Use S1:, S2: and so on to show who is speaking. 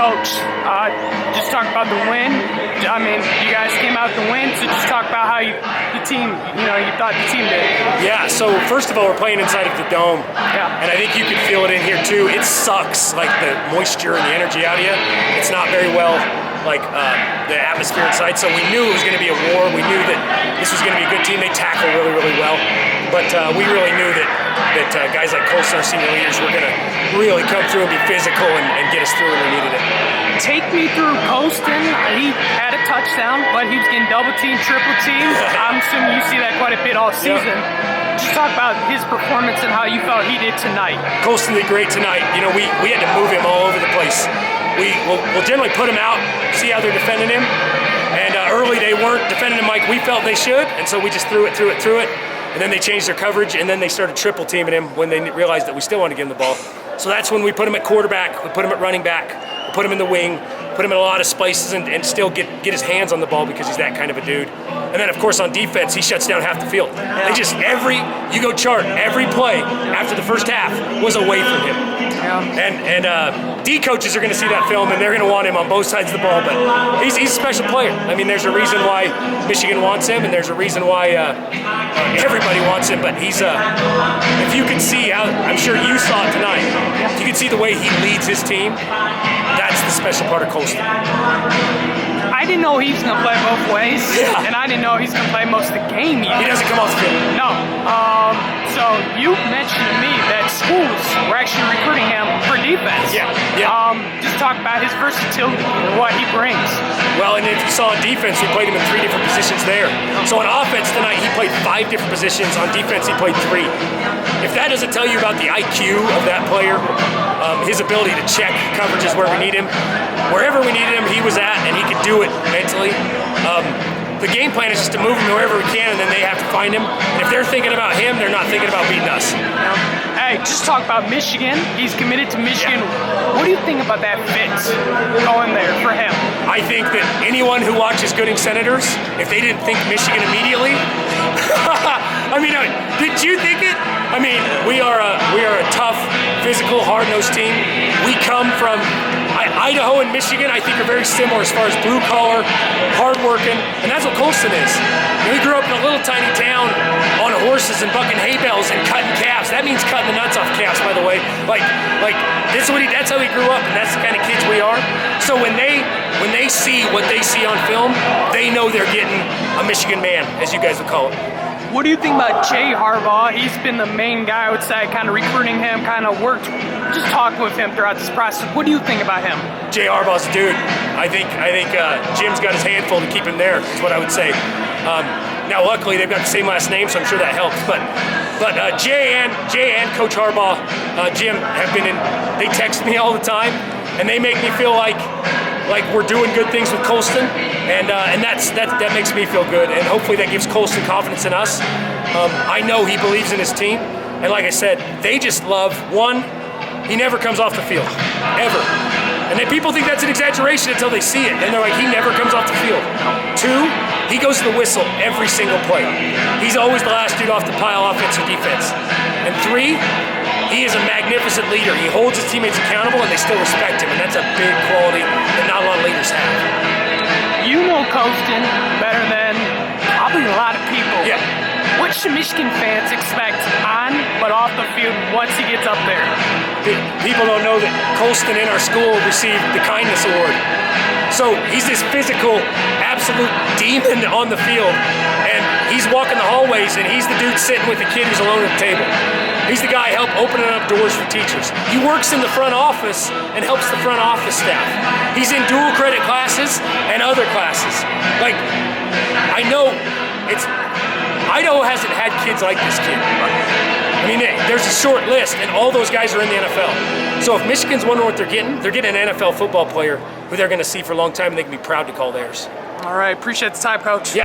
S1: Coach, just talk about the win. I mean, you guys came out to win, so just talk about how you thought the team did.
S2: Yeah, so first of all, we're playing inside of the dome.
S1: Yeah.
S2: And I think you can feel it in here too. It sucks, like the moisture and the energy out of you. It's not very well, like the atmosphere inside. So we knew it was going to be a war. We knew that this was going to be a good team. They tackle really, really well. But we really knew that guys like Colston, our senior leaders, were going to really come through and be physical and get us through when we needed it.
S1: Take me through Colston. He had a touchdown, but he was getting double team, triple team. I'm assuming you see that quite a bit all season. Yep. Just talk about his performance and how you felt he did tonight.
S2: Colston did great tonight. You know, we had to move him all over the place. We'll generally put him out, see how they're defending him. And early they weren't defending him like we felt they should, and so we just threw it. And then they changed their coverage, and then they started triple teaming him when they realized that we still wanted to give him the ball. So that's when we put him at quarterback, we put him at running back, we put him in the wing, put him in a lot of spaces and still get his hands on the ball because he's that kind of a dude. And then of course on defense, he shuts down half the field.
S1: Yeah.
S2: They just, you go chart, every play after the first half was away from him.
S1: Yeah.
S2: And D coaches are going to see that film and they're going to want him on both sides of the ball, but he's a special player. I mean, there's a reason why Michigan wants him and there's a reason why everybody wants him, but he's if you can see how, I'm sure you saw it tonight, if you can see the way he leads his team, that's the special part of Colston.
S1: I didn't know he's going to play both ways, and I didn't know he's going to play most of the game either.
S2: He doesn't come off the field.
S1: No. So you mentioned to me that schools were actually recruiting him for defense.
S2: Yeah.
S1: Just talk about his versatility and what he brings.
S2: Well, and if you saw on defense, we played him in 3 different positions there. So on offense tonight, he played 5 different positions. On defense, he played 3. If that doesn't tell you about the IQ of that player, his ability to check coverages where we need him, wherever we needed him, he was at, and he could do it mentally. The game plan is just to move him wherever we can, and then they have to find him. And if they're thinking about him, they're not thinking about beating us.
S1: Hey, just talk about Michigan. He's committed to Michigan. Yeah. What do you think about that fit going there for him?
S2: I think that anyone who watches Gooding Senators, if they didn't think Michigan immediately, I mean, did you think it? I mean, we are a tough, physical, hard-nosed team. We come from Idaho and Michigan, I think, are very similar as far as blue-collar, hard-working, and that's what Colston is. We grew up in a little tiny town on horses and bucking hay bales and cutting calves. That means cutting the nuts off calves, by the way. Like that's how he grew up, and that's the kind of kids we are. So when they see what they see on film, they know they're getting a Michigan man, as you guys would call it.
S1: What do you think about Jay Harbaugh? He's been the main guy, I would say, kind of recruiting him, kind of worked, just talked with him throughout this process. What do you think about him?
S2: Jay Harbaugh's a dude. I think Jim's got his handful to keep him there, is what I would say. Now, luckily, they've got the same last name, so I'm sure that helps. But Jay and Coach Harbaugh, Jim, have been in. They text me all the time, and they make me feel like we're doing good things with Colston, and that makes me feel good, and hopefully that gives Colston confidence in us. I know he believes in his team, and like I said, they just love, one, he never comes off the field, ever. And then people think that's an exaggeration until they see it, and they're like, he never comes off the field. 2, he goes to the whistle every single play. He's always the last dude off the pile, offense or defense. And 3, he is a magnificent leader. He holds his teammates accountable, and they still respect him, and that's a big quality that not a lot of leaders have.
S1: You know Colston better than probably a lot of people.
S2: Yeah.
S1: What should Michigan fans expect on but off the field once he gets up there?
S2: People don't know that Colston in our school received the Kindness Award. So he's this physical, absolute demon on the field, and he's walking the hallways, and he's the dude sitting with the kid who's alone at the table. He's the guy opening up doors for teachers. He works in the front office and helps the front office staff. He's in dual credit classes and other classes. Like, I know Idaho hasn't had kids like this kid. I mean, there's a short list, and all those guys are in the NFL. So if Michigan's wondering what they're getting an NFL football player who they're going to see for a long time, and they can be proud to call theirs.
S1: All right, appreciate the time, Coach.
S2: Yeah.